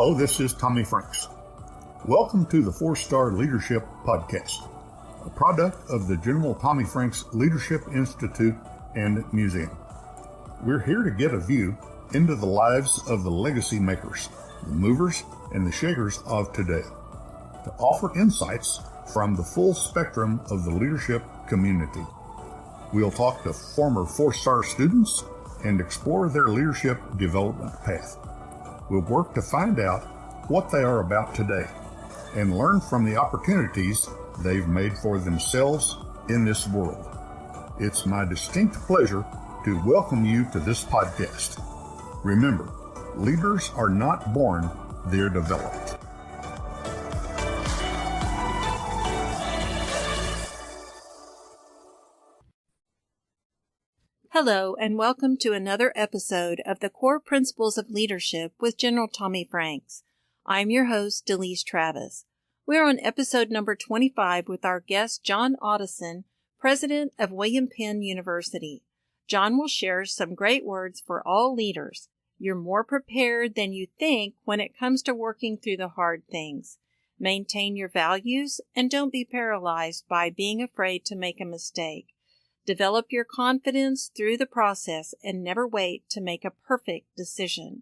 Hello, this is Tommy Franks. Welcome to the 4-Star Leadership Podcast, a product of the General Tommy Franks Leadership Institute and Museum. We're here to get a view into the lives of the legacy makers, the movers and the shakers of today, to offer insights from the full spectrum of the leadership community. We'll talk to former 4-star students and explore their leadership development path. We'll work to find out what they are about today and learn from the opportunities they've made for themselves in this world. It's my distinct pleasure to welcome you to this podcast. Remember, leaders are not born, they're developed. Hello, and welcome to another episode of the Core Principles of Leadership with General Tommy Franks. I'm your host, Delise Travis. We're on episode number 25 with our guest, John Ottoson, president of William Penn University. John will share some great words for all leaders. You're more prepared than you think when it comes to working through the hard things. Maintain your values and don't be paralyzed by being afraid to make a mistake. Develop your confidence through the process and never wait to make a perfect decision.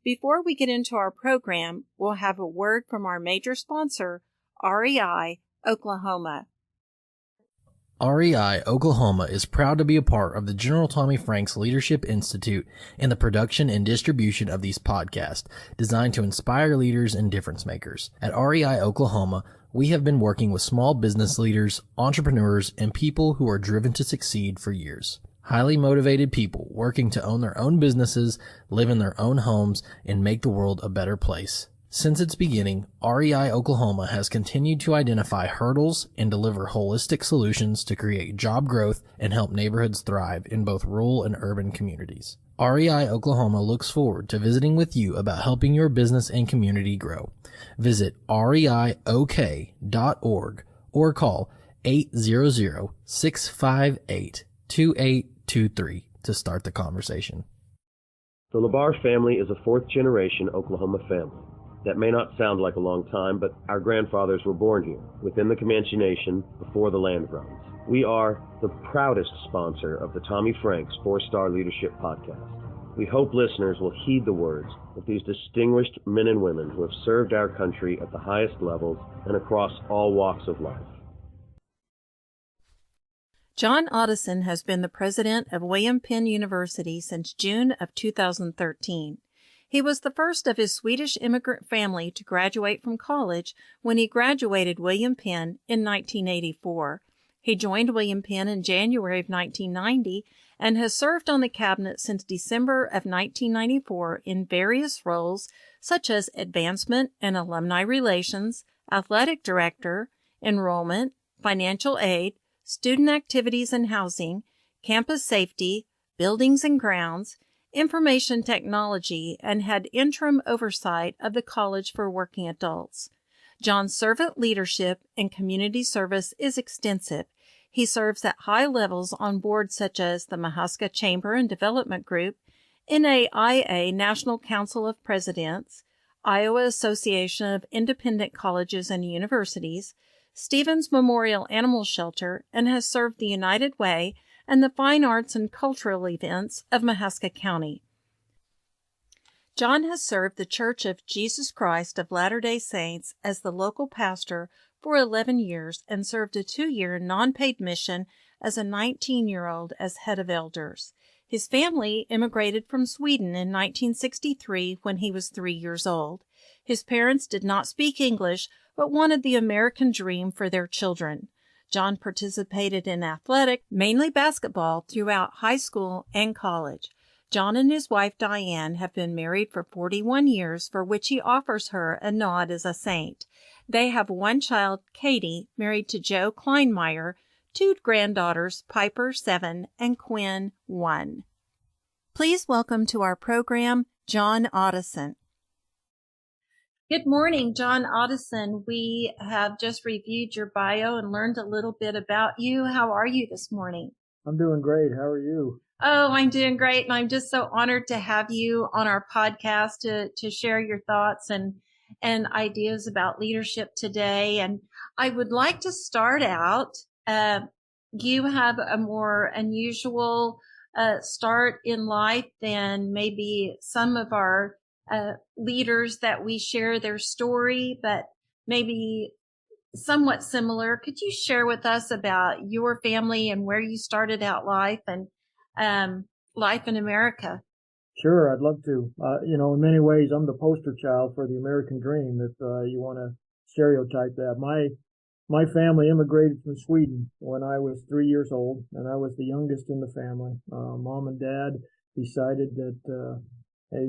Before we get into our program, we'll have a word from our major sponsor, REI Oklahoma. REI Oklahoma is proud to be a part of the General Tommy Franks Leadership Institute and the production and distribution of these podcasts designed to inspire leaders and difference makers. At REI Oklahoma, we have been working with small business leaders, entrepreneurs, and people who are driven to succeed for years. Highly motivated people working to own their own businesses, live in their own homes, and make the world a better place. Since its beginning, REI Oklahoma has continued to identify hurdles and deliver holistic solutions to create job growth and help neighborhoods thrive in both rural and urban communities. REI Oklahoma looks forward to visiting with you about helping your business and community grow. Visit reiok.org or call 800-658-2823 to start the conversation. The LaBar family is a fourth-generation Oklahoma family. That may not sound like a long time, but our grandfathers were born here, within the Comanche Nation, before the land grants. We are the proudest sponsor of the Tommy Franks 4-Star Leadership Podcast. We hope listeners will heed the words of these distinguished men and women who have served our country at the highest levels and across all walks of life. John Ottoson has been the president of William Penn University since June of 2013. He was the first of his Swedish immigrant family to graduate from college when he graduated William Penn in 1984. He joined William Penn in January of 1990 and has served on the cabinet since December of 1994 in various roles such as advancement and alumni relations, athletic director, enrollment, financial aid, student activities and housing, campus safety, buildings and grounds, information technology, and had interim oversight of the College for Working Adults. John's servant leadership and community service is extensive. He serves at high levels on boards such as the Mahaska Chamber and Development Group, NAIA National Council of Presidents, Iowa Association of Independent Colleges and Universities, Stevens Memorial Animal Shelter, and has served the United Way and the fine arts and cultural events of Mahaska County. John has served the Church of Jesus Christ of Latter-day Saints as the local pastor for 11 years and served a 2-year non-paid mission as a 19-year-old as head of elders. His family immigrated from Sweden in 1963 when he was 3 years old. His parents did not speak English but wanted the American dream for their children. John participated in athletic, mainly basketball, throughout high school and college. John and his wife Diane have been married for 41 years, for which he offers her a nod as a saint. They have one child, Katie, married to Joe Kleinmeyer, 2 granddaughters, Piper, 7, and Quinn, 1. Please welcome to our program, John Ottoson. Good morning, John Ottoson. We have just reviewed your bio and learned a little bit about you. How are you this morning? I'm doing great. How are you? Oh, I'm doing great. And I'm just so honored to have you on our podcast to share your thoughts and ideas about leadership today. And I would like to start out. You have a more unusual start in life than maybe some of our leaders that we share their story, but maybe somewhat similar. Could you share with us about your family and where you started out life and life in America? Sure, I'd love to. In many ways, I'm the poster child for the American dream, if you want to stereotype that. My family immigrated from Sweden when I was 3 years old, and I was the youngest in the family. Mom and Dad decided that, hey,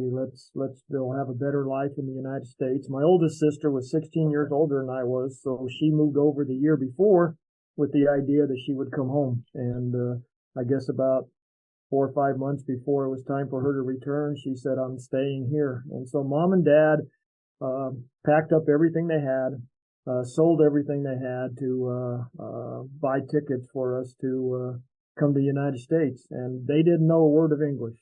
they'll have a better life in the United States. My oldest sister was 16 years older than I was, so she moved over the year before with the idea that she would come home. And I guess about 4 or 5 months before it was time for her to return, she said, I'm staying here. And so Mom and Dad packed up everything they had, sold everything they had to buy tickets for us to come to the United States. And they didn't know a word of English.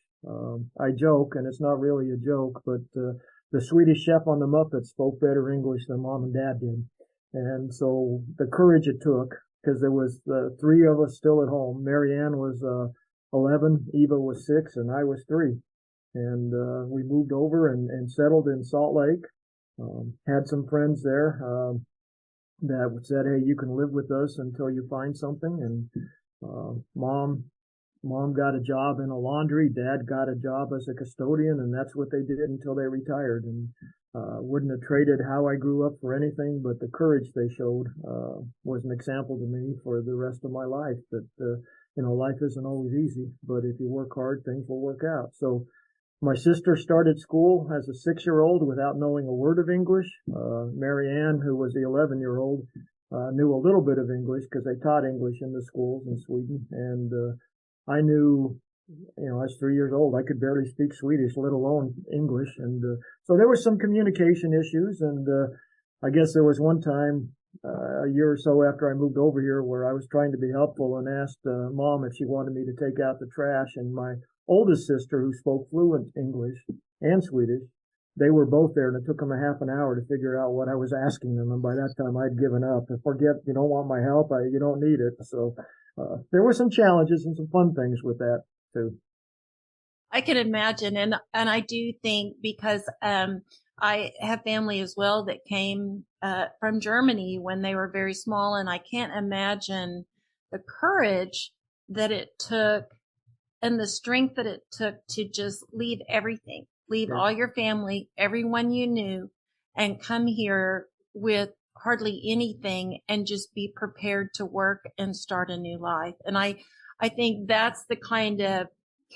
I joke, and it's not really a joke, but the Swedish chef on the Muppets spoke better English than Mom and Dad did. And so the courage it took, because there was 3 of us still at home. Marianne was 11, Eva was 6, and I was 3. And we moved over and settled in Salt Lake. Had some friends there that said, hey, you can live with us until you find something. And Mom got a job in a laundry. Dad got a job as a custodian, and that's what they did until they retired. And wouldn't have traded how I grew up for anything, but the courage they showed was an example to me for the rest of my life that life isn't always easy, but if you work hard, things will work out. So my sister started school as a 6-year-old without knowing a word of English. Marianne, who was the 11-year-old, knew a little bit of English because they taught English in the schools in Sweden. And I knew, I was 3 years old. I could barely speak Swedish, let alone English. And so there were some communication issues. And I guess there was one time a year or so after I moved over here where I was trying to be helpful and asked Mom if she wanted me to take out the trash. And my oldest sister, who spoke fluent English and Swedish, they were both there, and it took them a half an hour to figure out what I was asking them. And by that time, I'd given up. Forget, you don't want my help, you don't need it. So there were some challenges and some fun things with that too. I can imagine, and I do think because I have family as well that came from Germany when they were very small, and I can't imagine the courage that it took and the strength that it took to just leave everything, leave all your family, everyone you knew, and come here with hardly anything and just be prepared to work and start a new life. And I think that's the kind of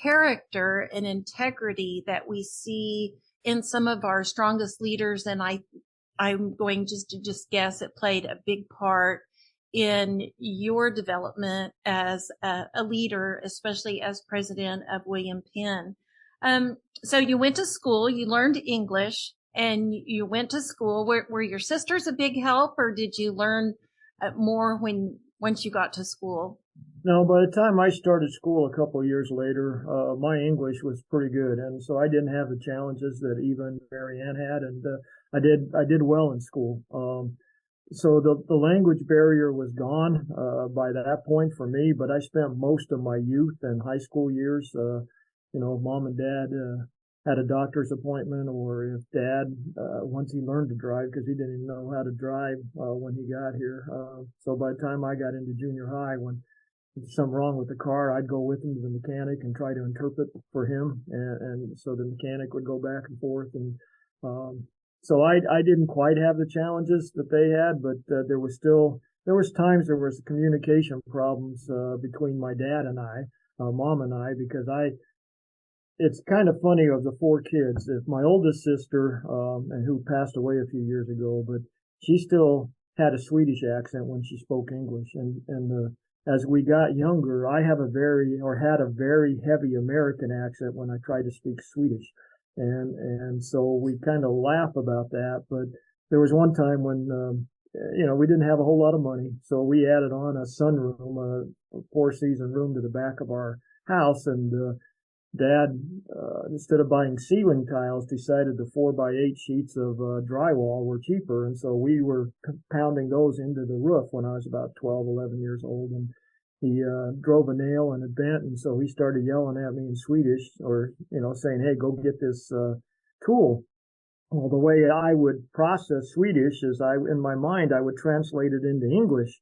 character and integrity that we see in some of our strongest leaders. And I'm going just to guess it played a big part in your development as a leader, especially as president of William Penn. So you went to school, you learned English, and you went to school. Were your sisters a big help, or did you learn more once you got to school? No, by the time I started school a couple of years later, my English was pretty good, and so I didn't have the challenges that Eva and Marianne had, and I did well in school. So the language barrier was gone by that point for me, but I spent most of my youth and high school years, Mom and Dad had a doctor's appointment, or if Dad, once he learned to drive, because he didn't even know how to drive when he got here. So by the time I got into junior high, when there's something wrong with the car, I'd go with him to the mechanic and try to interpret for him, and so the mechanic would go back and forth. And so I didn't quite have the challenges that they had, but there was times there was communication problems between my dad and Mom and I, because it's kind of funny, of the 4 kids, if my oldest sister, and who passed away a few years ago, but she still had a Swedish accent when she spoke English. And as we got younger, I had a very heavy American accent when I tried to speak Swedish. And so we kind of laugh about that. But there was one time when, we didn't have a whole lot of money. So we added on a sunroom, a 4-season room to the back of our house, and Dad, instead of buying ceiling tiles, decided the 4x8 sheets of drywall were cheaper, and so we were pounding those into the roof when I was about 12, 11 years old, and he drove a nail and it bent, and so he started yelling at me in Swedish, or saying, "Hey, go get this tool." Well, the way I would process Swedish is in my mind, I would translate it into English.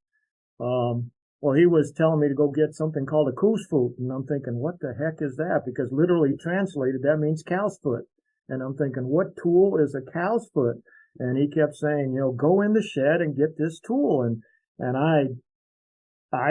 Well, he was telling me to go get something called a koosfoot, and I'm thinking, what the heck is that? Because literally translated, that means cow's foot. And I'm thinking, what tool is a cow's foot? And he kept saying, go in the shed and get this tool. And I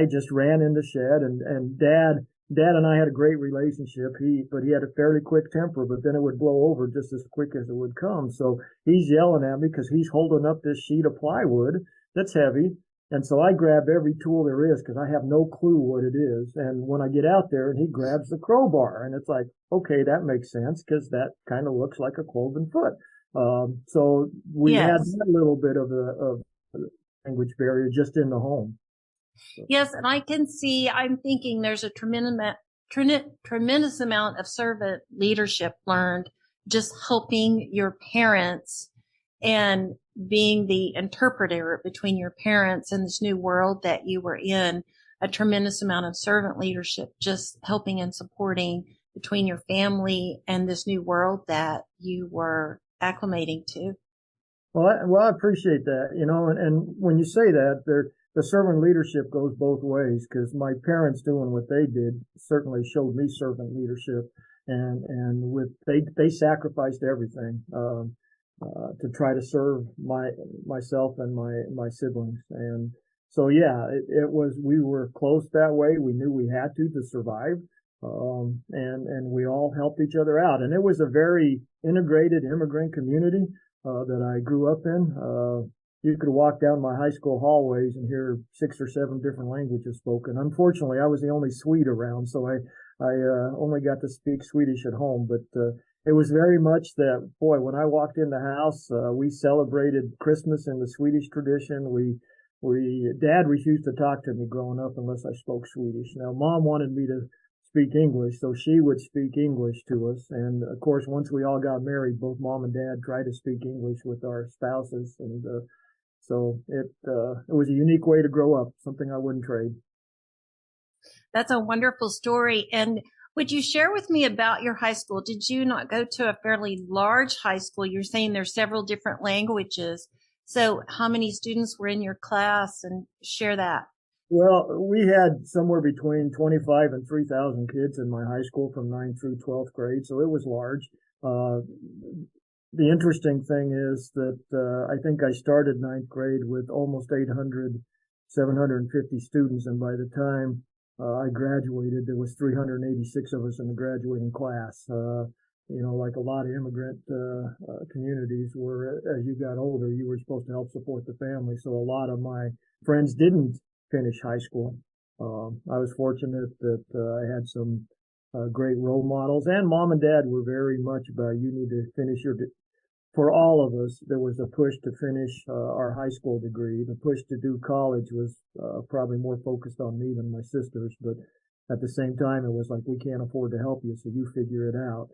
just ran in the shed, and Dad and I had a great relationship. But he had a fairly quick temper, but then it would blow over just as quick as it would come. So he's yelling at me because he's holding up this sheet of plywood that's heavy. And so I grab every tool there is because I have no clue what it is. And when I get out there, and he grabs the crowbar, and it's like, okay, that makes sense because that kind of looks like a cloven foot. So we had a little bit of a language barrier just in the home. So. Yes, and I'm thinking there's a tremendous amount of servant leadership learned just helping your parents and being the interpreter between your parents and this new world that you were in, a tremendous amount of servant leadership, just helping and supporting between your family and this new world that you were acclimating to. Well, I appreciate that, and when you say that, the servant leadership goes both ways, because my parents doing what they did certainly showed me servant leadership, and they sacrificed everything to try to serve myself and my siblings. And so, we were close that way. We knew we had to survive. And we all helped each other out. And it was a very integrated immigrant community, that I grew up in. You could walk down my high school hallways and hear 6 or 7 different languages spoken. Unfortunately, I was the only Swede around, so I only got to speak Swedish at home, but, it was very much that, boy, when I walked in the house, we celebrated Christmas in the Swedish tradition. Dad refused to talk to me growing up unless I spoke Swedish. Now, Mom wanted me to speak English, so she would speak English to us. And of course, once we all got married, both Mom and Dad tried to speak English with our spouses. And, so it was a unique way to grow up, something I wouldn't trade. That's a wonderful story. And would you share with me about your high school? Did you not go to a fairly large high school? You're saying there's several different languages. So how many students were in your class, and share that? Well, we had somewhere between 25 and 3,000 kids in my high school from 9th through 12th grade. So it was large. The interesting thing is that I think I started 9th grade with almost 750 students. And by the time I graduated, there was 386 of us in the graduating class. Like a lot of immigrant communities where as you got older, you were supposed to help support the family. So a lot of my friends didn't finish high school. I was fortunate that I had some great role models, and Mom and Dad were very much about, you need to finish for all of us, there was a push to finish our high school degree. The push to do college was probably more focused on me than my sisters, but at the same time, it was like, we can't afford to help you, so you figure it out.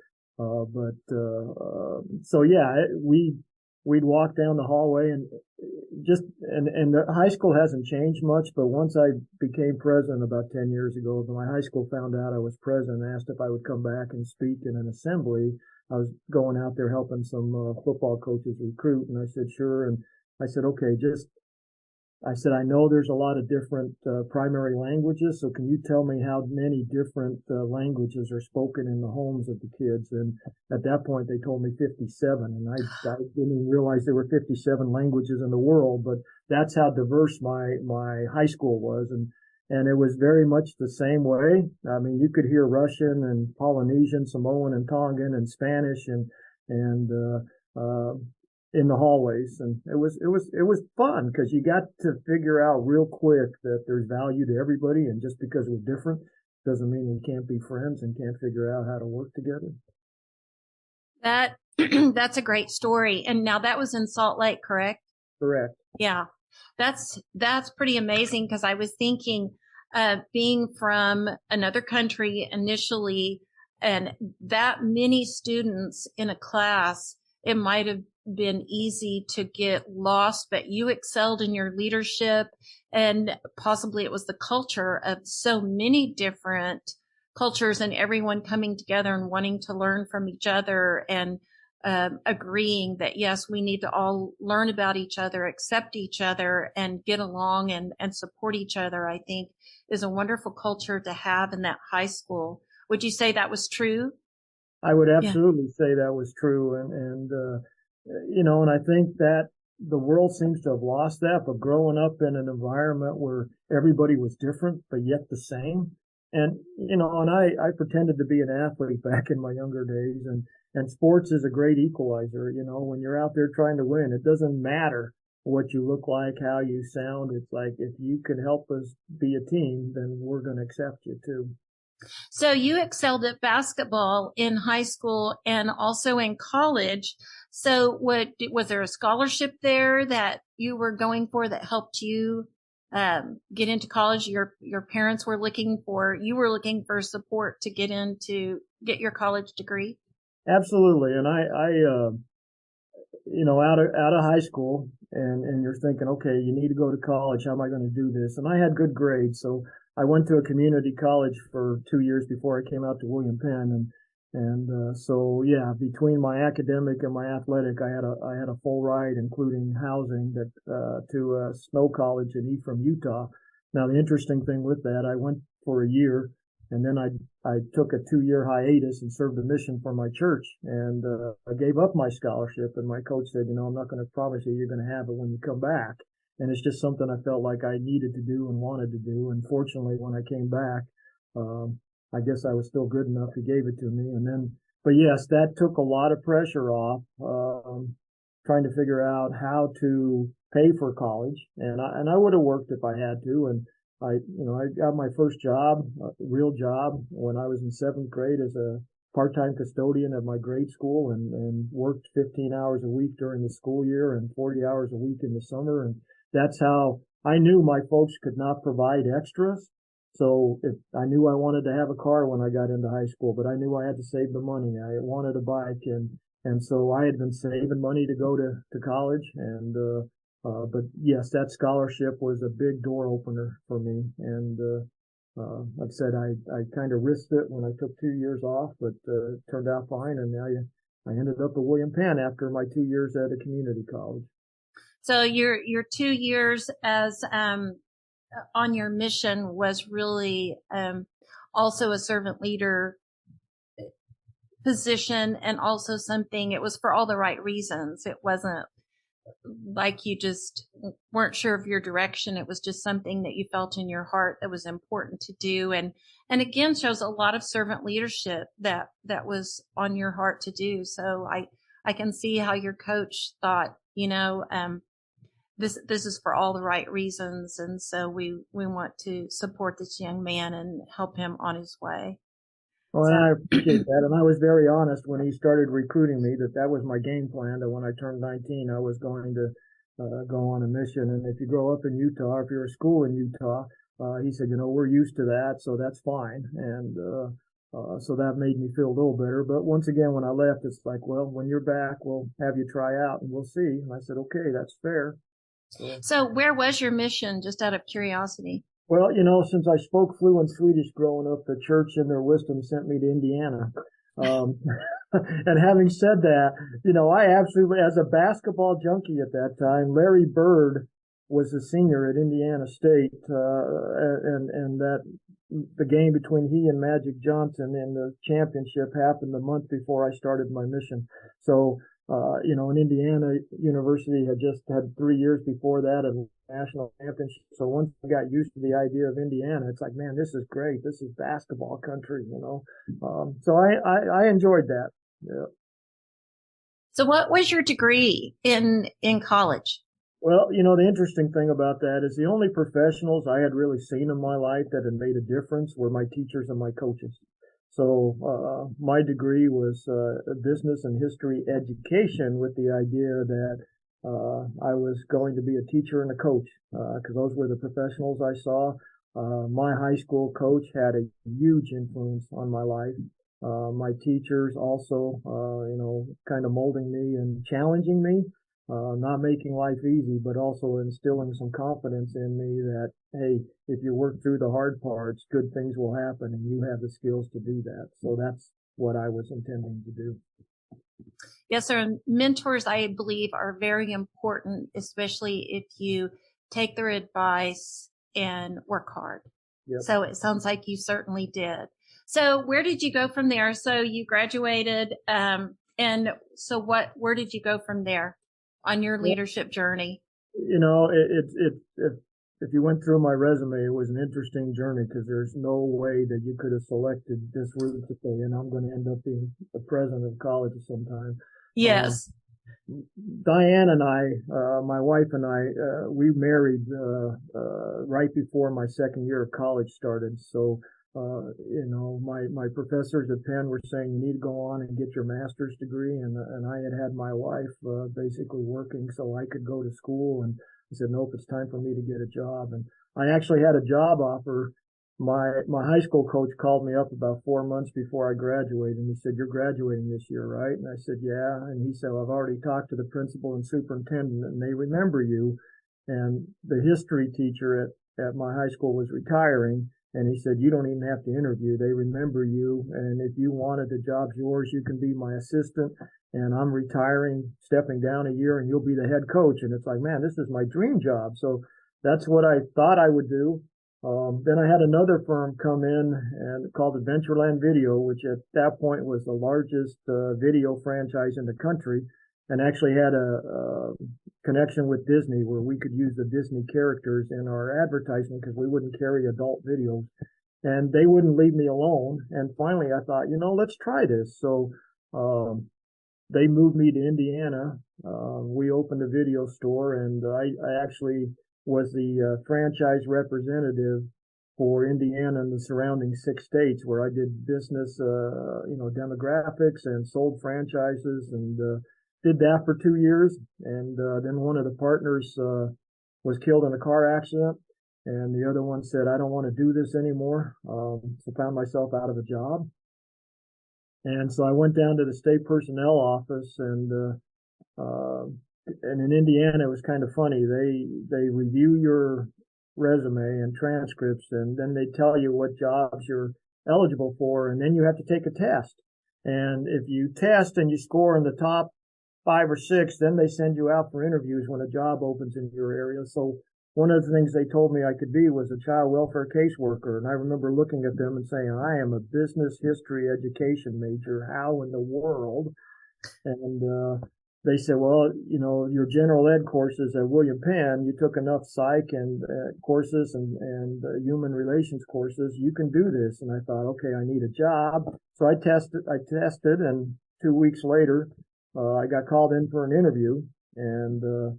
We'd walk down the hallway and the high school hasn't changed much, but once I became president about 10 years ago, my high school found out I was president and asked if I would come back and speak in an assembly. I was going out there helping some football coaches recruit, and I said, sure. And I said, okay, I know there's a lot of different primary languages, so can you tell me how many different languages are spoken in the homes of the kids? And at that point, they told me 57, and I didn't even realize there were 57 languages in the world, but that's how diverse my high school was. And it was very much the same way. I mean, you could hear Russian and Polynesian, Samoan and Tongan and Spanish and in the hallways. And it was fun because you got to figure out real quick that there's value to everybody. And just because we're different doesn't mean we can't be friends and can't figure out how to work together. That's a great story. And now that was in Salt Lake, correct? Correct. Yeah. That's pretty amazing, because I was thinking, being from another country initially and that many students in a class, it might have been easy to get lost, but you excelled in your leadership, and possibly it was the culture of so many different cultures and everyone coming together and wanting to learn from each other and agreeing that, yes, we need to all learn about each other, accept each other, and get along and support each other, I think is a wonderful culture to have in that high school. Would you say that was true? I would absolutely say that was true. And I think that the world seems to have lost that, but growing up in an environment where everybody was different, but yet the same. And I pretended to be an athlete back in my younger days, and sports is a great equalizer. When you're out there trying to win, it doesn't matter what you look like, how you sound. It's like, if you can help us be a team, then we're going to accept you too. So you excelled at basketball in high school and also in college. So was there a scholarship there that you were going for that helped you get into college? Your parents were you were looking for support to get your college degree? Absolutely. And out of high school, and you're thinking, okay, you need to go to college. How am I going to do this? And I had good grades, so I went to a community college for 2 years before I came out to William Penn, so between my academic and my athletic, I had a full ride, including housing to Snow College in Ephraim, Utah. Now the interesting thing with that, I went for a year, and then I took a 2-year hiatus and served a mission for my church, and I gave up my scholarship. And my coach said, I'm not going to promise you're going to have it when you come back. And it's just something I felt like I needed to do and wanted to do. And fortunately, when I came back, I guess I was still good enough. He gave it to me. But yes, that took a lot of pressure off, trying to figure out how to pay for college. And I would have worked if I had to. And I got my first job, real job, when I was in 7th grade as a part-time custodian at my grade school, and worked 15 hours a week during the school year and 40 hours a week in the summer. And that's how I knew my folks could not provide extras. So I knew I wanted to have a car when I got into high school, but I knew I had to save the money. I wanted a bike, and so I had been saving money to go to college. But yes, that scholarship was a big door opener for me. And like I said, I kind of risked it when I took 2 years off, but it turned out fine. And now I ended up at William Penn after my 2 years at a community college. So your 2 years as on your mission was really also a servant leader position, and also something, it was for all the right reasons. It wasn't like you just weren't sure of your direction. It was just something that you felt in your heart that was important to do. And again, shows a lot of servant leadership that was on your heart to do. So I can see how your coach thought, this is for all the right reasons. And so we want to support this young man and help him on his way. Well, and I appreciate that. And I was very honest when he started recruiting me that was my game plan, that when I turned 19, I was going to go on a mission. And if you grow up in Utah, if you're a school in Utah, he said, we're used to that, so that's fine. And so that made me feel a little better. But once again, when I left, it's like, well, when you're back, we'll have you try out and we'll see. And I said, okay, that's fair. So where was your mission, just out of curiosity? Well, since I spoke fluent Swedish growing up, the church in their wisdom sent me to Indiana. And having said that, I absolutely, as a basketball junkie at that time, Larry Bird was a senior at Indiana State, and that the game between he and Magic Johnson in the championship happened the month before I started my mission. So, in Indiana University had just had 3 years before that a national championship. So once I got used to the idea of Indiana, it's like, man, this is great. This is basketball country, So I enjoyed that. Yeah. So what was your degree in college? Well, the interesting thing about that is the only professionals I had really seen in my life that had made a difference were my teachers and my coaches. So my degree was business and history education, with the idea that I was going to be a teacher and a coach, because those were the professionals I saw. My high school coach had a huge influence on my life. My teachers also, kind of molding me and challenging me, not making life easy, but also instilling some confidence in me that, hey, if you work through the hard parts, good things will happen and you have the skills to do that. So that's what I was intending to do. Yes, sir. And mentors, I believe, are very important, especially if you take their advice and work hard. Yep. So it sounds like you certainly did. So where did you go from there? So you graduated, and so where did you go from there on your leadership journey? If you went through my resume, it was an interesting journey because there's no way that you could have selected this route to say, and I'm going to end up being the president of college at some time. Yes. Diane and I, my wife and I, we married right before my second year of college started. So, my professors at Penn were saying you need to go on and get your master's degree, and I had my wife basically working so I could go to school, and I said, nope, it's time for me to get a job. And I actually had a job offer. My high school coach called me up about 4 months before I graduated, and he said, you're graduating this year, right? And I said, yeah. And he said, well, I've already talked to the principal and superintendent, and they remember you. And the history teacher at my high school was retiring, and he said, you don't even have to interview. They remember you, and if you wanted, the job's yours. You can be my assistant, and I'm retiring, stepping down a year, and you'll be the head coach. And it's like, man, this is my dream job. So that's what I thought I would do. Then I had another firm come in and called Adventureland Video, which at that point was the largest video franchise in the country, and actually had a connection with Disney where we could use the Disney characters in our advertising because we wouldn't carry adult videos, and they wouldn't leave me alone. And finally I thought, let's try this. So they moved me to Indiana. We opened a video store, and I actually was the franchise representative for Indiana and the surrounding 6 states, where I did business, demographics, and sold franchises, and did that for 2 years. And then one of the partners was killed in a car accident, and the other one said, I don't want to do this anymore. So found myself out of a job. And so I went down to the state personnel office, and in Indiana, it was kind of funny. They review your resume and transcripts, and then they tell you what jobs you're eligible for, and then you have to take a test. And if you test and you score in the top 5 or 6, then they send you out for interviews when a job opens in your area. So one of the things they told me I could be was a child welfare caseworker. And I remember looking at them and saying, I am a business history education major. How in the world? And they said, well, your general ed courses at William Penn, you took enough psych and courses and human relations courses. You can do this. And I thought, okay, I need a job. So I tested, and 2 weeks later, I got called in for an interview, and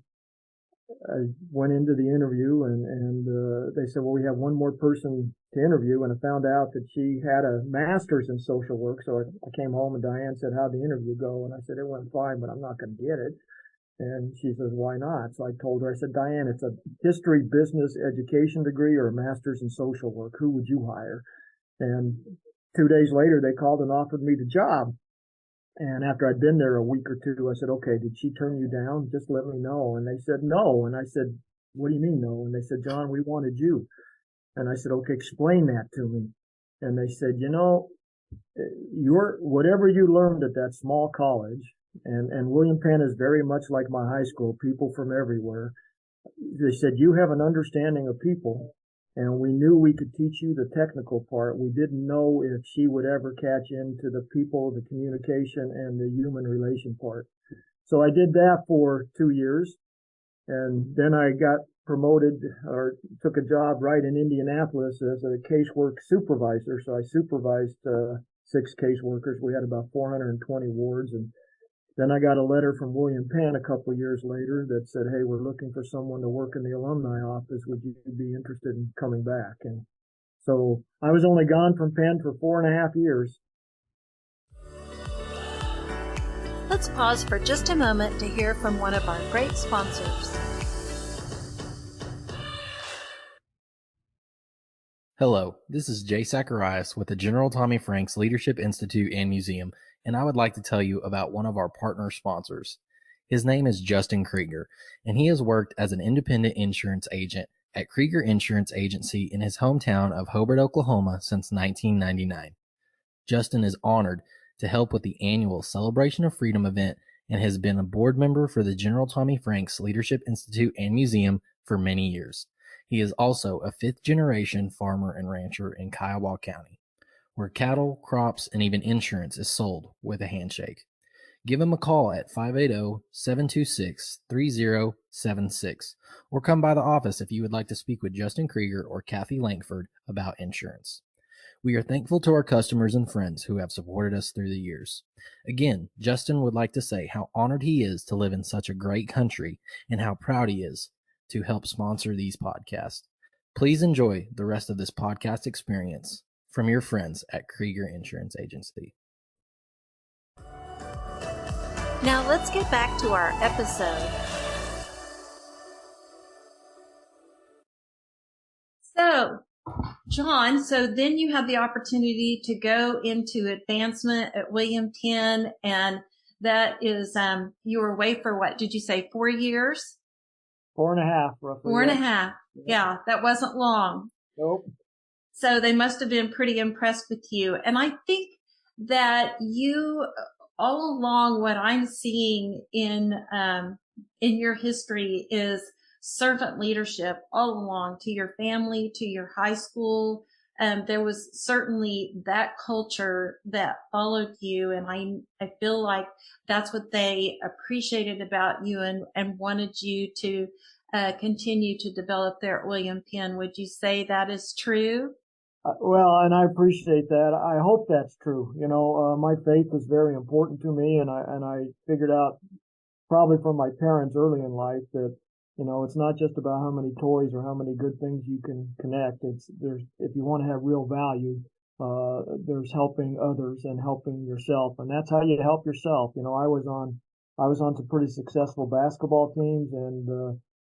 I went into the interview, and they said, well, we have one more person to interview, and I found out that she had a master's in social work. So I came home, and Diane said, how'd the interview go? And I said, it went fine, but I'm not going to get it. And she says, why not? So I told her, I said, Diane, it's a history business education degree or a master's in social work. Who would you hire? And 2 days later, they called and offered me the job. And after I'd been there a week or two, I said, okay, did she turn you down? Just let me know. And they said, no. And I said, what do you mean no? And they said, John, we wanted you. And I said, okay, explain that to me. And they said, whatever you learned at that small college, and William Penn is very much like my high school, people from everywhere. They said, you have an understanding of people, and we knew we could teach you the technical part. We didn't know if she would ever catch into the people, the communication, and the human relation part. So I did that for 2 years, and then I got promoted or took a job right in Indianapolis as a casework supervisor. So I supervised 6 caseworkers. We had about 420 wards, and then I got a letter from William Penn a couple of years later that said, hey, we're looking for someone to work in the alumni office. Would you be interested in coming back? And so I was only gone from Penn for 4.5 years. Let's pause for just a moment to hear from one of our great sponsors. Hello, this is Jay Zacharias with the General Tommy Franks Leadership Institute and Museum, and I would like to tell you about one of our partner sponsors. His name is Justin Krieger, and he has worked as an independent insurance agent at Krieger Insurance Agency in his hometown of Hobart, Oklahoma since 1999. Justin is honored to help with the annual Celebration of Freedom event and has been a board member for the General Tommy Franks Leadership Institute and Museum for many years. He is also a fifth-generation farmer and rancher in Kiowa County, where cattle, crops, and even insurance is sold with a handshake. Give him a call at 580-726-3076 or come by the office if you would like to speak with Justin Krieger or Kathy Langford about insurance. We are thankful to our customers and friends who have supported us through the years. Again, Justin would like to say how honored he is to live in such a great country and how proud he is to help sponsor these podcasts. Please enjoy the rest of this podcast experience from your friends at Krieger Insurance Agency. Now let's get back to our episode. So, John, so then you had the opportunity to go into advancement at William Penn, and that is, you were away for what, did you say 4 years? 4.5, roughly. 4.5. Yeah, that wasn't long. Nope. So they must have been pretty impressed with you. And I think that you, all along, what I'm seeing in your history is servant leadership all along, to your family, to your high school. There was certainly that culture that followed you. And I feel like that's what they appreciated about you and wanted you to continue to develop there at William Penn. Would you say that is true? Well, and I appreciate that. I hope that's true. You know, my faith is very important to me, and I figured out probably from my parents early in life that, you know, it's not just about how many toys or how many good things you can connect. If you want to have real value, there's helping others and helping yourself, and that's how you help yourself. You know, I was on some pretty successful basketball teams, and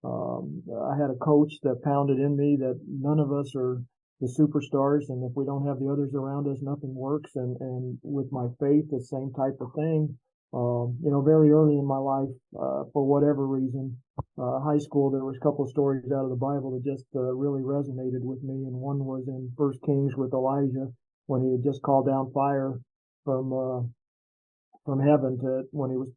I had a coach that pounded in me that none of us are the superstars, and if we don't have the others around us, nothing works. And with my faith, the same type of thing. You know, very early in my life, for whatever reason, high school, there was a couple of stories out of the Bible that just really resonated with me. And one was in 1 Kings with Elijah, when he had just called down fire from heaven when he was,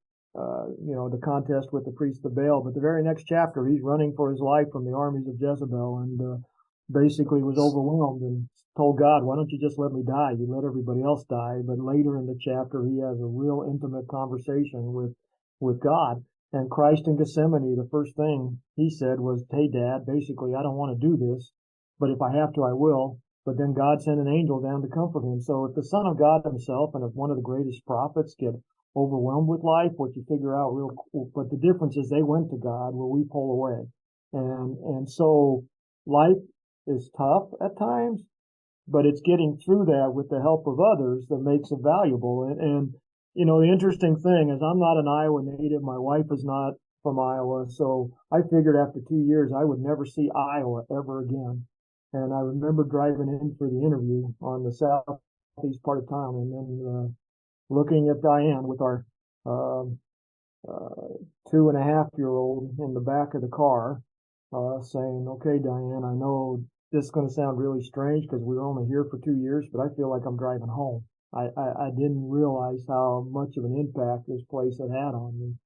you know, the contest with the priest of Baal. But the very next chapter, he's running for his life from the armies of Jezebel, and basically was overwhelmed and told God, why don't you just let me die? You let everybody else die. But later in the chapter, he has a real intimate conversation with God. And Christ in Gethsemane, the first thing he said was, hey, Dad, basically, I don't want to do this, but if I have to, I will. But then God sent an angel down to comfort him. So if the Son of God himself and if one of the greatest prophets get overwhelmed with life, what you figure out real cool. But the difference is they went to God where we pull away. And so life is tough at times, but it's getting through that with the help of others that makes it valuable. And you know, the interesting thing is I'm not an Iowa native. My wife is not from Iowa. So I figured after 2 years, I would never see Iowa ever again. And I remember driving in for the interview on the southeast part of town, and then looking at Diane with our 2.5-year-old in the back of the car, saying, okay, Diane, I know this is going to sound really strange because we were only here for 2 years, but I feel like I'm driving home. I didn't realize how much of an impact this place had had on me,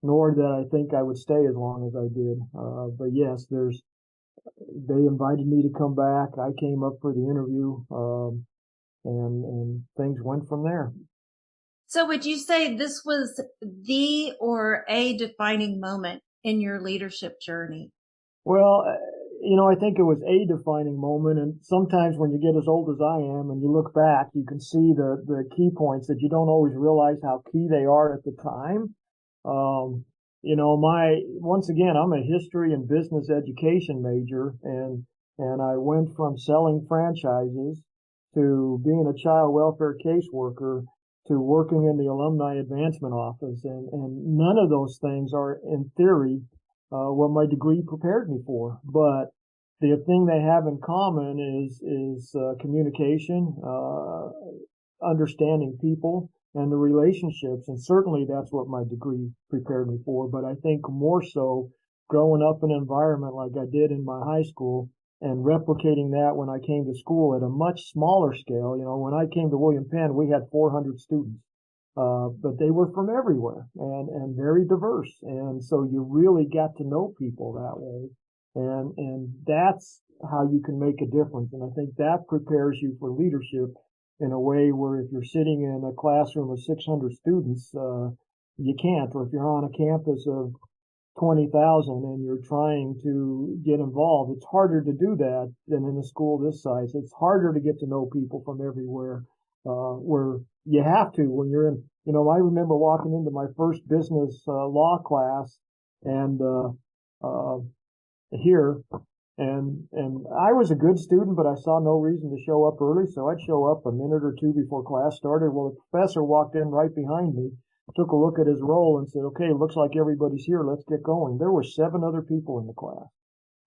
nor that I think I would stay as long as I did. But yes, they invited me to come back. I came up for the interview, and things went from there. So would you say this was the or a defining moment in your leadership journey? Well, you know, I think it was a defining moment. And sometimes when you get as old as I am and you look back, you can see the key points that you don't always realize how key they are at the time. You know, once again, I'm a history and business education major, and I went from selling franchises to being a child welfare caseworker to working in the alumni advancement office. And none of those things are, in theory, what my degree prepared me for. But the thing they have in common is communication, understanding people and the relationships. And certainly that's what my degree prepared me for. But I think more so growing up in an environment like I did in my high school and replicating that when I came to school at a much smaller scale. When I came to William Penn, we had 400 students. But they were from everywhere and very diverse. And so you really got to know people that way. And that's how you can make a difference. And I think that prepares you for leadership in a way where if you're sitting in a classroom of 600 students, you can't. Or if you're on a campus of 20,000 and you're trying to get involved, it's harder to do that than in a school this size. It's harder to get to know people from everywhere, where you have to when you're in, I remember walking into my first business law class and here, and I was a good student, but I saw no reason to show up early, so I'd show up a minute or two before class started. Well, the professor walked in right behind me, took a look at his roll and said, "Okay, looks like everybody's here. Let's get going." There were 7 other people in the class.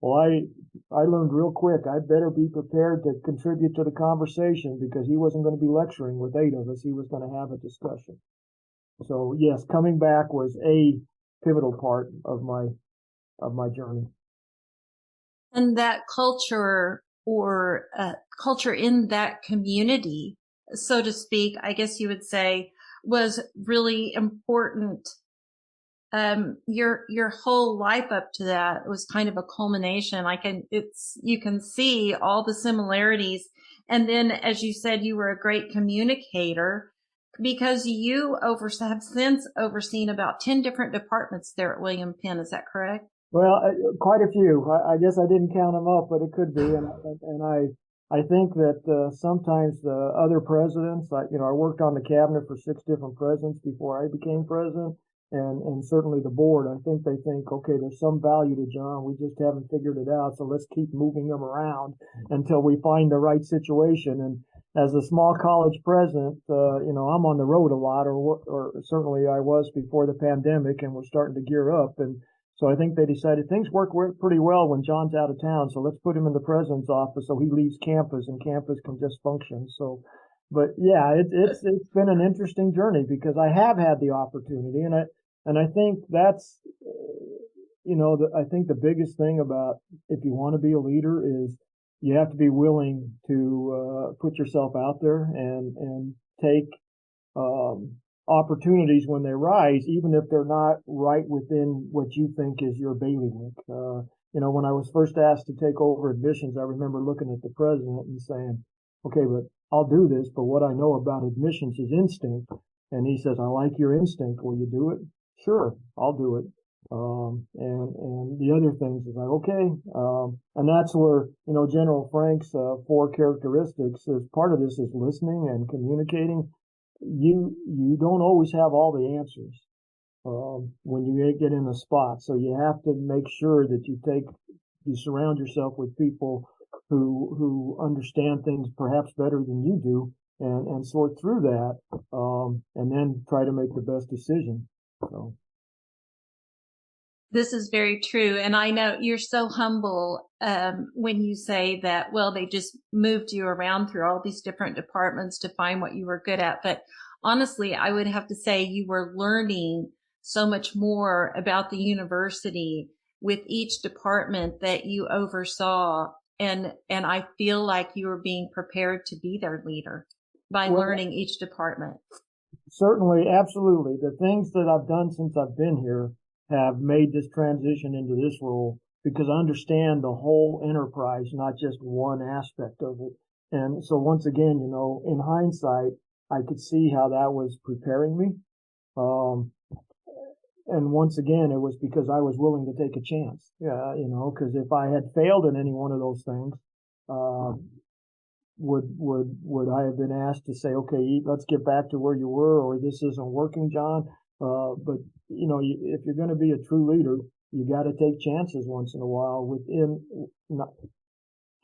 Well, I learned real quick I better be prepared to contribute to the conversation because he wasn't going to be lecturing with 8 of us. He was going to have a discussion. So yes, coming back was a pivotal part of my journey. And that culture or culture in that community, so to speak, I guess you would say, was really important. Your whole life up to that was kind of a culmination. You can see all the similarities. And then, as you said, you were a great communicator because you have since overseen about 10 different departments there at William Penn. Is that correct? Well, quite a few. I guess I didn't count them up, but it could be. And I think that sometimes the other presidents, I worked on the cabinet for 6 different presidents before I became president, and certainly the board. I think they think, okay, there's some value to John. We just haven't figured it out, so let's keep moving him around until we find the right situation. And as a small college president, I'm on the road a lot, or certainly I was before the pandemic, and we're starting to gear up. And so I think they decided things work pretty well when John's out of town, so let's put him in the president's office so he leaves campus and campus can just function. So, but yeah, it's been an interesting journey because I have had the opportunity, and I think that's, I think the biggest thing about if you want to be a leader is you have to be willing to put yourself out there and take opportunities when they rise, even if they're not right within what you think is your bailiwick. When I was first asked to take over admissions, I remember looking at the president and saying, "Okay, but I'll do this, but what I know about admissions is instinct." And he says, "I like your instinct. Will you do it?" "Sure, I'll do it." And the other things is like, okay. And that's where, General Frank's 4 characteristics is part of this is listening and communicating. You don't always have all the answers when you get in a spot. So you have to make sure that you surround yourself with people who understand things perhaps better than you do and sort through that and then try to make the best decision. So. This is very true. And I know you're so humble when you say that, well, they just moved you around through all these different departments to find what you were good at. But honestly, I would have to say you were learning so much more about the university with each department that you oversaw. And I feel like you were being prepared to be their leader by learning each department. Certainly, absolutely. The things that I've done since I've been here have made this transition into this role because I understand the whole enterprise, not just one aspect of it. And so once again, in hindsight, I could see how that was preparing me. And once again, it was because I was willing to take a chance. Yeah, because if I had failed in any one of those things, would I have been asked to say, okay, let's get back to where you were, or this isn't working, John? But if you're going to be a true leader, you got to take chances once in a while within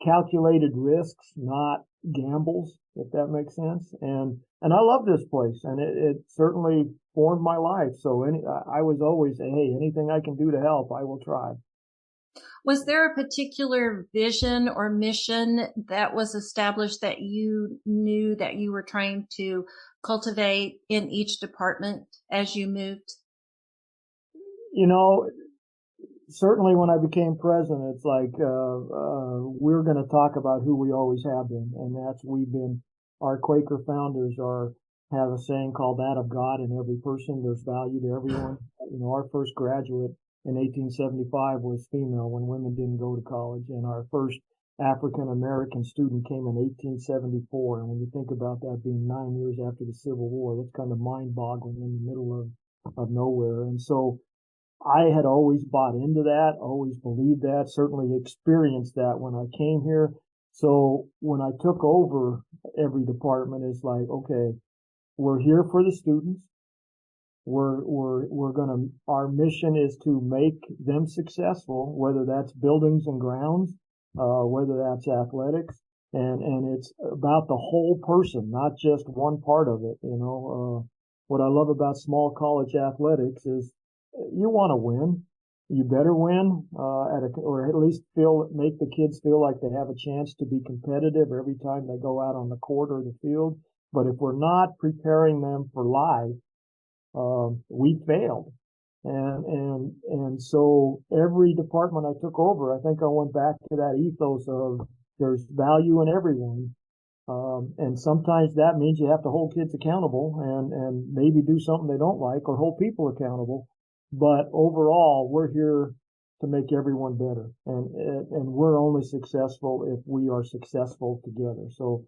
calculated risks, not gambles, if that makes sense. And I love this place, and it certainly formed my life. So I was always, hey, anything I can do to help, I will try. Was there a particular vision or mission that was established that you knew that you were trying to cultivate in each department as you moved? You know, certainly when I became president, it's like we're going to talk about who we always have been, and that's our Quaker founders have a saying called that of God in every person. There's value to everyone. You know, our first graduate in 1875 was female when women didn't go to college, and our first African American student came in 1874. And when you think about that being 9 years after the Civil War, that's kind of mind-boggling in the middle of nowhere. And so I had always bought into that, always believed that, certainly experienced that when I came here. So when I took over every department, it's like, okay, we're here for the students. Our mission is to make them successful, whether that's buildings and grounds, whether that's athletics, and it's about the whole person, not just one part of it. You know, what I love about small college athletics is you want to win. You better win, or at least make the kids feel like they have a chance to be competitive every time they go out on the court or the field. But if we're not preparing them for life, we failed. And so every department I took over, I think I went back to that ethos of there's value in everyone. And sometimes that means you have to hold kids accountable and maybe do something they don't like or hold people accountable. But overall, we're here to make everyone better. And we're only successful if we are successful together. So,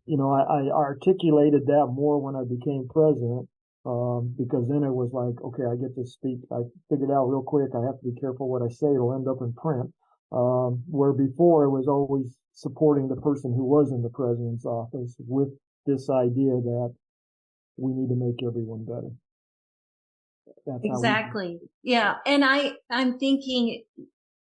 you know, I articulated that more when I became president, because then it was like, okay, I get to speak. I figured out real quick, I have to be careful what I say. It'll end up in print. Where before it was always supporting the person who was in the president's office with this idea that we need to make everyone better. That's exactly. Yeah. And I'm thinking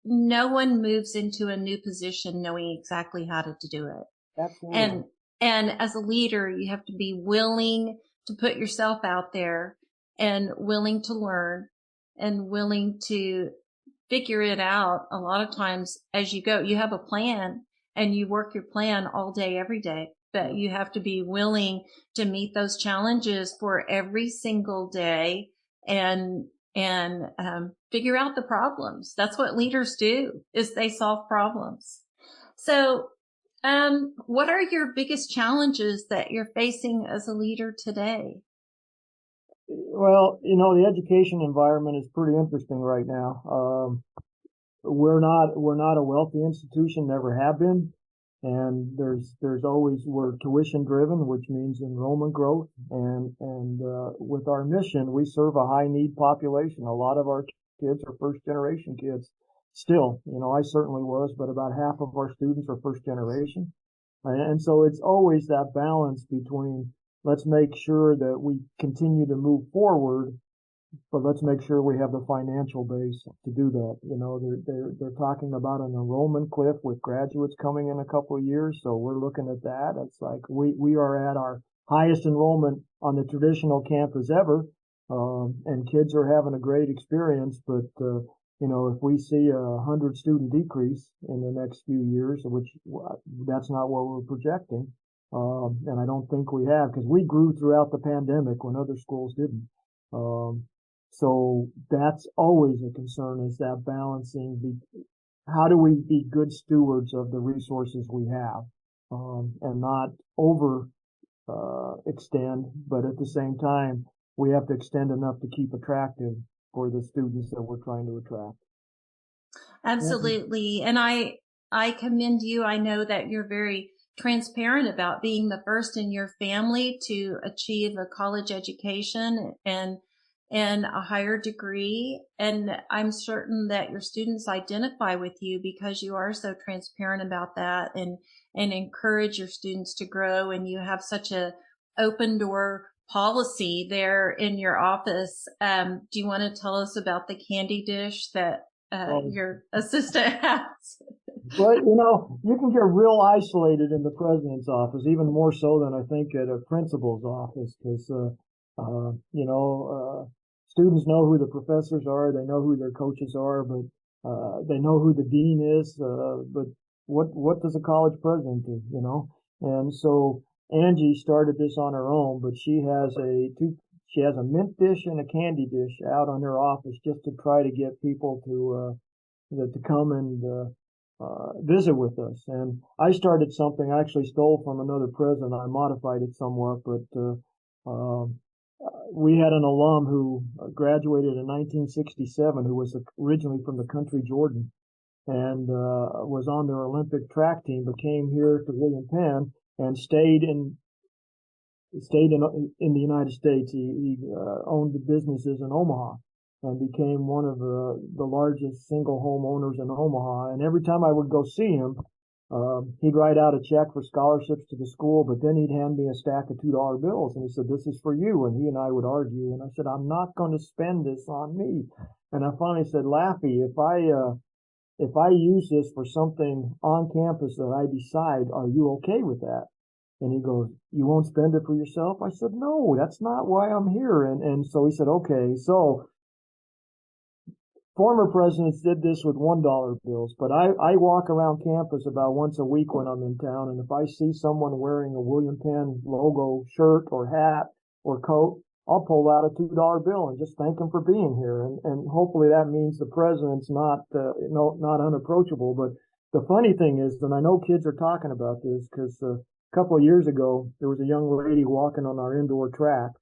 no one moves into a new position knowing exactly how to do it. Absolutely. And as a leader, you have to be willing to put yourself out there and willing to learn and willing to figure it out. A lot of times as you go, you have a plan and you work your plan all day, every day, but you have to be willing to meet those challenges for every single day and figure out the problems. That's what leaders do, is they solve problems. So, what are your biggest challenges that you're facing as a leader today? Well, you know, the education environment is pretty interesting right now. We're not a wealthy institution, never have been. And we're tuition driven, which means enrollment growth. And with our mission, we serve a high need population. A lot of our kids are first generation kids still. You know, I certainly was, but about half of our students are first generation. And so it's always that balance between let's make sure that we continue to move forward, but let's make sure we have the financial base to do that. You know, they're talking about an enrollment cliff with graduates coming in a couple of years. So we're looking at that. It's like we are at our highest enrollment on the traditional campus ever. And kids are having a great experience, but, you know, if we see a 100 student decrease in the next few years, which that's not what we're projecting. And I don't think we have, because we grew throughout the pandemic when other schools didn't. So that's always a concern, is that balancing how do we be good stewards of the resources we have, and not extend, but at the same time, we have to extend enough to keep attractive for the students that we're trying to attract. Absolutely. And I commend you. I know that you're very transparent about being the first in your family to achieve a college education and a higher degree. And I'm certain that your students identify with you because you are so transparent about that and encourage your students to grow. And you have such a open door policy there in your office. Do you want to tell us about the candy dish that your assistant has? Well, you know, you can get real isolated in the president's office, even more so than I think at a principal's office, because, you know, students know who the professors are, they know who their coaches are, but They know who the dean is, but what does a college president do, you know? And so Angie started this on her own, but she has a mint dish and a candy dish out on her office just to try to get people to come and visit with us. And I started something I actually stole from another president. I modified it somewhat, but we had an alum who graduated in 1967 who was originally from the country Jordan and was on their Olympic track team, but came here to William Penn and stayed in the United States. He owned the businesses in Omaha and became one of the largest single home owners in Omaha. And every time I would go see him, he'd write out a check for scholarships to the school, but then he'd hand me a stack of $2 bills. And he said, "This is for you." And he and I would argue. And I said, "I'm not going to spend this on me." And I finally said, "Laffy, if I use this for something on campus that I decide, are you okay with that?" And he goes, "You won't spend it for yourself?" I said, "No, that's not why I'm here." And so he said, "Okay." So former presidents did this with $1 bills, but I walk around campus about once a week when I'm in town, and if I see someone wearing a William Penn logo shirt or hat or coat, I'll pull out a $2 bill and just thank him for being here. And hopefully that means the president's not unapproachable. But the funny thing is, and I know kids are talking about this, because a couple of years ago, there was a young lady walking on our indoor track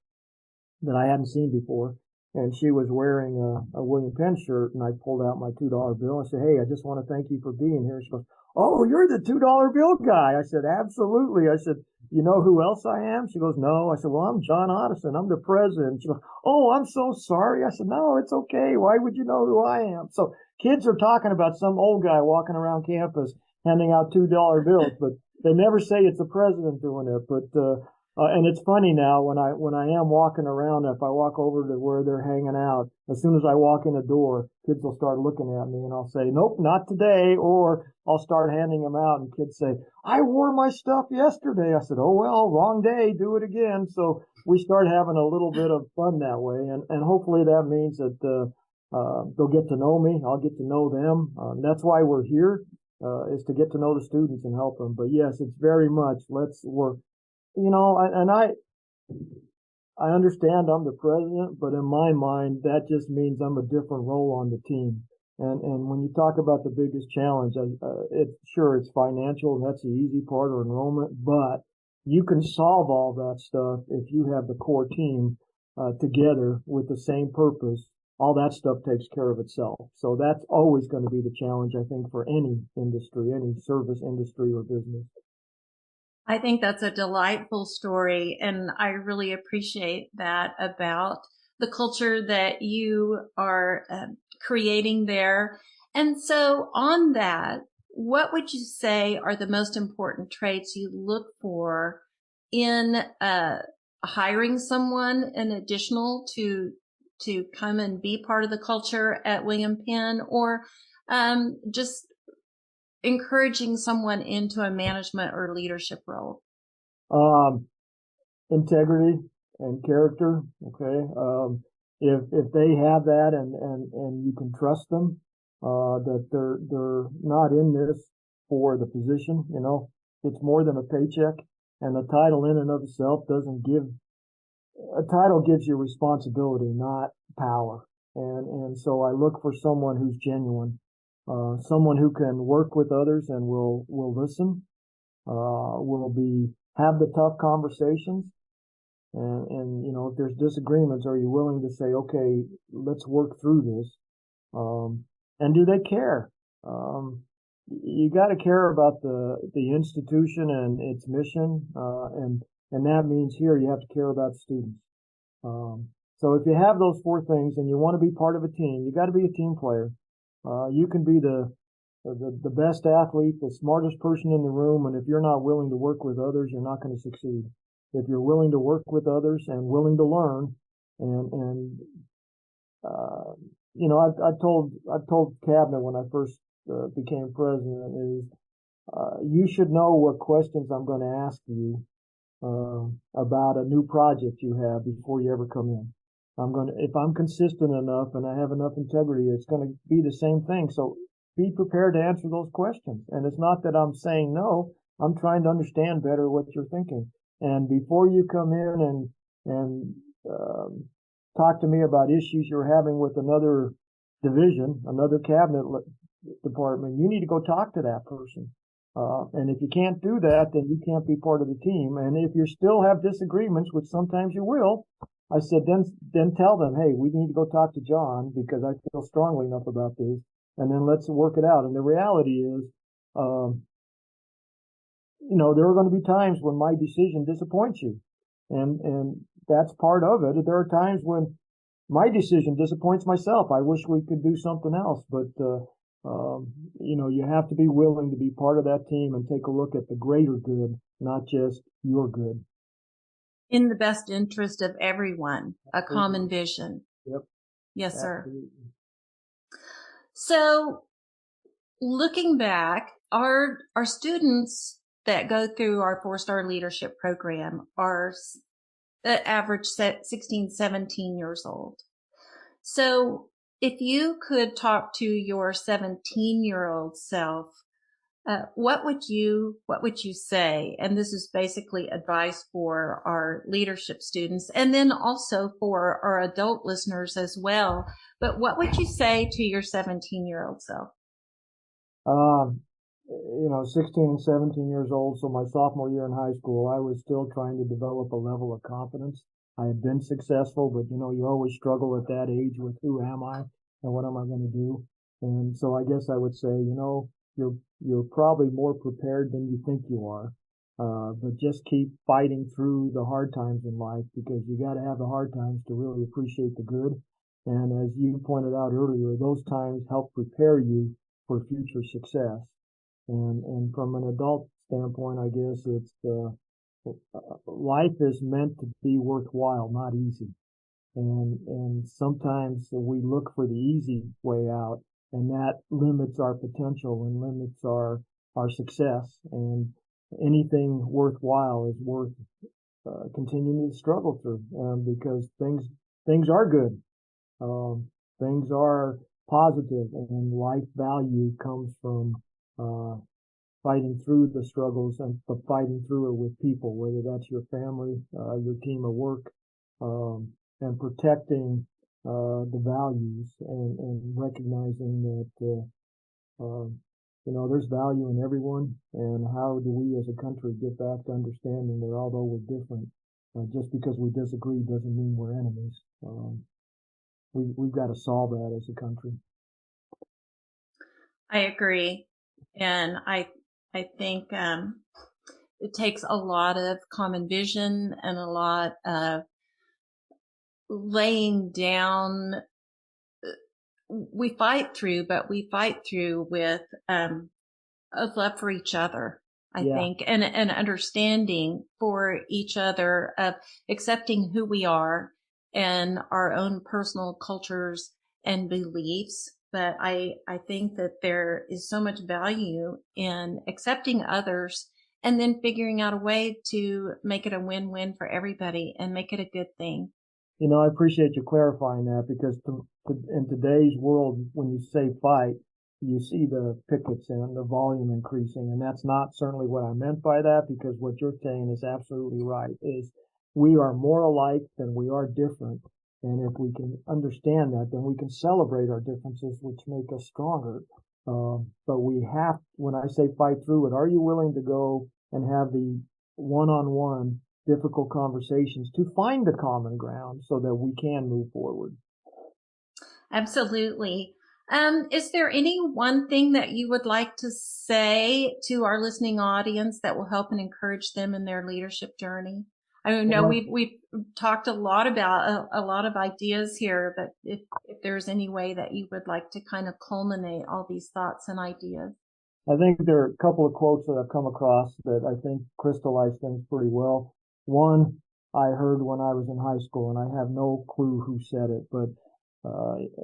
that I hadn't seen before. And she was wearing a William Penn shirt, and I pulled out my $2 bill and said, "Hey, I just want to thank you for being here." She goes, "Oh, you're the $2 bill guy." I said, "Absolutely." I said, "You know who else I am?" She goes, "No." I said, "Well, I'm John Ottoson. I'm the president." She goes, "Oh, I'm so sorry." I said, "No, it's okay. Why would you know who I am?" So kids are talking about some old guy walking around campus handing out $2 bills, but they never say it's the president doing it. But and it's funny now when I am walking around, if I walk over to where they're hanging out, as soon as I walk in the door, kids will start looking at me and I'll say, "Nope, not today." Or I'll start handing them out and kids say, "I wore my stuff yesterday." I said, "Oh, well, wrong day, do it again." So we start having a little bit of fun that way. And hopefully that means that they'll get to know me. I'll get to know them. That's why we're here, is to get to know the students and help them. But yes, it's very much, let's work. You know, and I understand I'm the president, but in my mind, that just means I'm a different role on the team. And when you talk about the biggest challenge, it's financial, and that's the easy part, or enrollment, but you can solve all that stuff if you have the core team together with the same purpose. All that stuff takes care of itself. So that's always going to be the challenge, I think, for any industry, any service industry or business. I think that's a delightful story, and I really appreciate that about the culture that you are creating there. And so on that, what would you say are the most important traits you look for in hiring someone in additional to come and be part of the culture at William Penn, or just encouraging someone into a management or leadership role? Integrity and character. Okay. If they have that and you can trust them, that they're not in this for the position, you know, it's more than a paycheck, and the title in and of itself a title gives you responsibility, not power. And so I look for someone who's genuine. Someone who can work with others and will listen, will have the tough conversations, and you know, if there's disagreements, are you willing to say, "Okay, let's work through this"? And do they care? You got to care about the institution and its mission, and that means here you have to care about students. So if you have those four things and you want to be part of a team, you got to be a team player. You can be the best athlete, the smartest person in the room, and if you're not willing to work with others, you're not going to succeed. If you're willing to work with others and willing to learn, and you know, I've told cabinet when I first became president is, you should know what questions I'm going to ask you about a new project you have before you ever come in. if I'm consistent enough and I have enough integrity, it's going to be the same thing. So be prepared to answer those questions. And it's not that I'm saying no, I'm trying to understand better what you're thinking. And before you come in and talk to me about issues you're having with another division, another cabinet department, you need to go talk to that person. And if you can't do that, then you can't be part of the team. And if you still have disagreements, which sometimes you will, I said, then tell them, hey, we need to go talk to John because I feel strongly enough about this, and then let's work it out. And the reality is, there are going to be times when my decision disappoints you, and that's part of it. There are times when my decision disappoints myself. I wish we could do something else, but you have to be willing to be part of that team and take a look at the greater good, not just your good. In the best interest of everyone, a Absolutely. common vision. Yep. Yes, Absolutely. sir. So looking back, our students that go through our 4-star leadership program are average 16, 17 years old. So if you could talk to your 17-year-old self, what would you say? And this is basically advice for our leadership students and then also for our adult listeners as well. But what would you say to your 17-year-old self? 16 and 17 years old. So my sophomore year in high school, I was still trying to develop a level of confidence. I had been successful, but you always struggle at that age with who am I and what am I going to do? And so I guess I would say, you're probably more prepared than you think you are. But just keep fighting through the hard times in life because you got to have the hard times to really appreciate the good. And as you pointed out earlier, those times help prepare you for future success. And from an adult standpoint, I guess it's life is meant to be worthwhile, not easy. And sometimes we look for the easy way out, and that limits our potential and limits our success. And anything worthwhile is worth continuing to struggle through because things are good, things are positive, and life value comes from fighting through the struggles and fighting through it with people, whether that's your family, your team of work, and protecting the values and recognizing that there's value in everyone, and how do we as a country get back to understanding that although we're different, just because we disagree doesn't mean we're enemies. We've got to solve that as a country. I agree. And I think it takes a lot of common vision and a lot of laying down. We fight through with a love for each other, I think, and an understanding for each other of accepting who we are and our own personal cultures and beliefs. But I think that there is so much value in accepting others and then figuring out a way to make it a win-win for everybody and make it a good thing. I appreciate you clarifying that because in today's world, when you say fight, you see the pickets and the volume increasing. And that's not certainly what I meant by that, because what you're saying is absolutely right, is we are more alike than we are different. And if we can understand that, then we can celebrate our differences, which make us stronger. But we have, when I say fight through it, are you willing to go and have the one-on-one difficult conversations to find the common ground so that we can move forward? Absolutely. Is there any one thing that you would like to say to our listening audience that will help and encourage them in their leadership journey? I know we've talked a lot about a lot of ideas here, but if there's any way that you would like to kind of culminate all these thoughts and ideas. I think there are a couple of quotes that I've come across that I think crystallize things pretty well. One I heard when I was in high school, and I have no clue who said it, but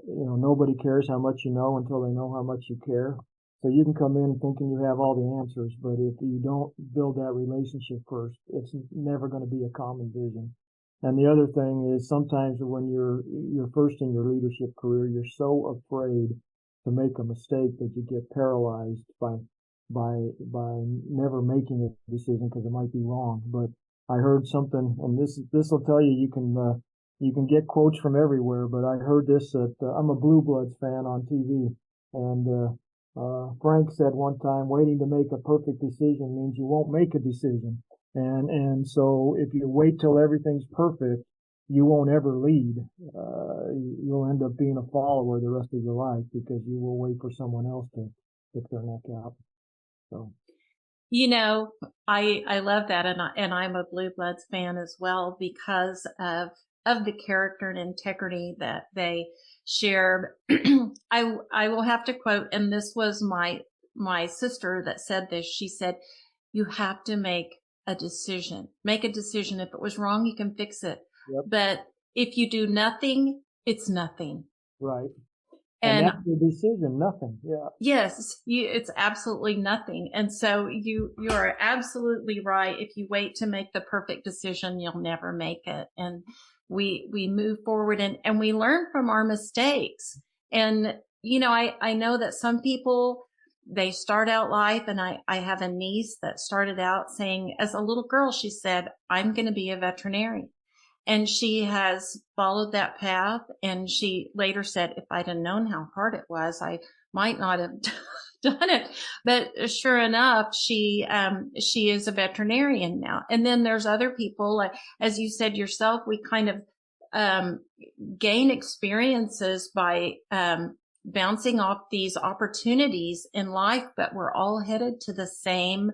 nobody cares how much you know until they know how much you care. So you can come in thinking you have all the answers, but if you don't build that relationship first, it's never going to be a common vision. And the other thing is sometimes when you're first in your leadership career, you're so afraid to make a mistake that you get paralyzed by never making a decision because it might be wrong. But I heard something, and this will tell you you can get quotes from everywhere. But I heard this I'm a Blue Bloods fan on TV, and Frank said one time, waiting to make a perfect decision means you won't make a decision. And so if you wait till everything's perfect, you won't ever lead. You'll end up being a follower the rest of your life because you will wait for someone else to stick their neck out. So, I love that, and I'm a Blue Bloods fan as well because of the character and integrity that they share. I will have to quote, and this was my sister that said this. She said, "You have to make a decision. Make a decision. If it was wrong, you can fix it. yep. But if you do nothing, it's nothing." Right. And that's the decision, nothing. Yeah. Yes, it's absolutely nothing. And so you are absolutely right. If you wait to make the perfect decision, you'll never make it. And we move forward and we learn from our mistakes. And, I know that some people, they start out life, and I have a niece that started out saying, as a little girl, she said, "I'm going to be a veterinarian." And she has followed that path. And she later said, "If I'd have known how hard it was, I might not have done it." But sure enough, she is a veterinarian now. And then there's other people, like, as you said yourself, we kind of gain experiences by bouncing off these opportunities in life, but we're all headed to the same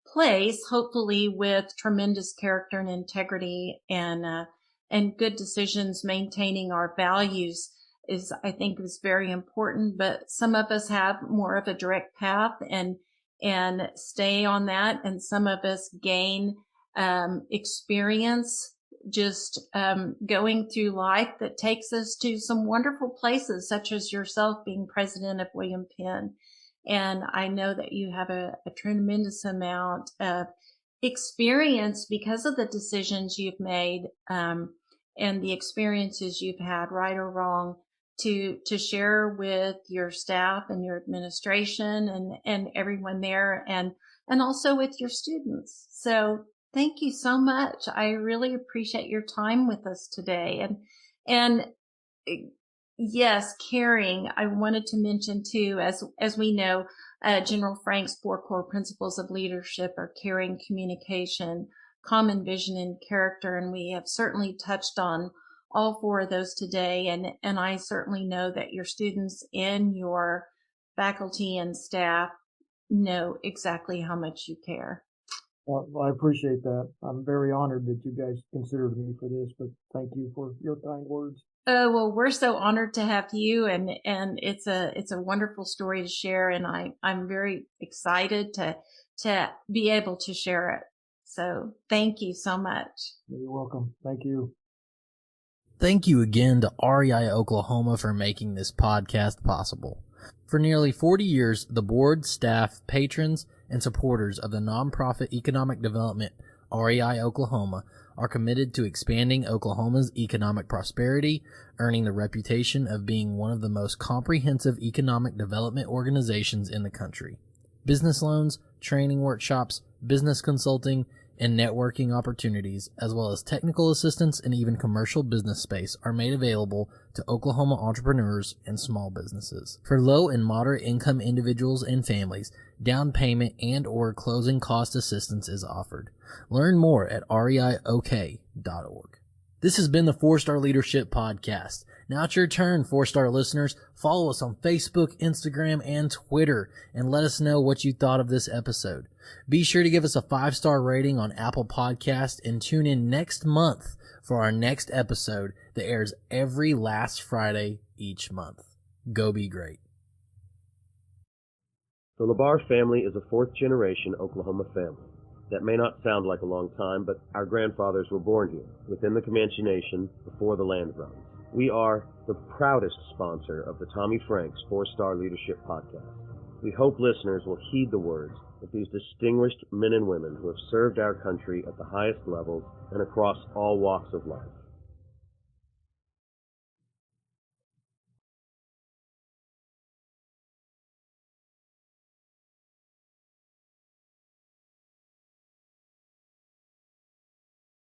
place, hopefully with tremendous character and integrity and good decisions. Maintaining our values I think is very important, but some of us have more of a direct path and stay on that. And some of us gain, experience just, going through life that takes us to some wonderful places, such as yourself being president of William Penn. And I know that you have a tremendous amount of experience because of the decisions you've made, and the experiences you've had, right or wrong, to share with your staff and your administration and everyone there, and also with your students. So thank you so much. I really appreciate your time with us today. And yes, caring. I wanted to mention too, as we know, General Frank's 4 core principles of leadership are caring, communication, common vision, and character. And we have certainly touched on all 4 of those today. And I certainly know that your students and your faculty and staff know exactly how much you care. Well, I appreciate that. I'm very honored that you guys considered me for this, but thank you for your kind words. Oh, well, we're so honored to have you, and it's a wonderful story to share, and I'm very excited to be able to share it. So thank you so much. You're welcome. Thank you. Thank you again to REI Oklahoma for making this podcast possible. For nearly 40 years, the board, staff, patrons, and supporters of the nonprofit economic development REI Oklahoma are committed to expanding Oklahoma's economic prosperity, earning the reputation of being one of the most comprehensive economic development organizations in the country. Business loans, training workshops, business consulting, and networking opportunities, as well as technical assistance and even commercial business space, are made available to Oklahoma entrepreneurs and small businesses. For low and moderate income individuals and families, down payment and or closing cost assistance is offered. Learn more at reiok.org. This has been the 4-Star Leadership Podcast. Now it's your turn, 4-Star listeners. Follow us on Facebook, Instagram, and Twitter, and let us know what you thought of this episode. Be sure to give us a 5-star rating on Apple Podcast and tune in next month for our next episode that airs every last Friday each month. Go be great. The LaBarre family is a 4th-generation Oklahoma family. That may not sound like a long time, but our grandfathers were born here, within the Comanche Nation, before the land runs. We are the proudest sponsor of the Tommy Franks 4-Star Leadership Podcast. We hope listeners will heed the words of these distinguished men and women who have served our country at the highest levels and across all walks of life.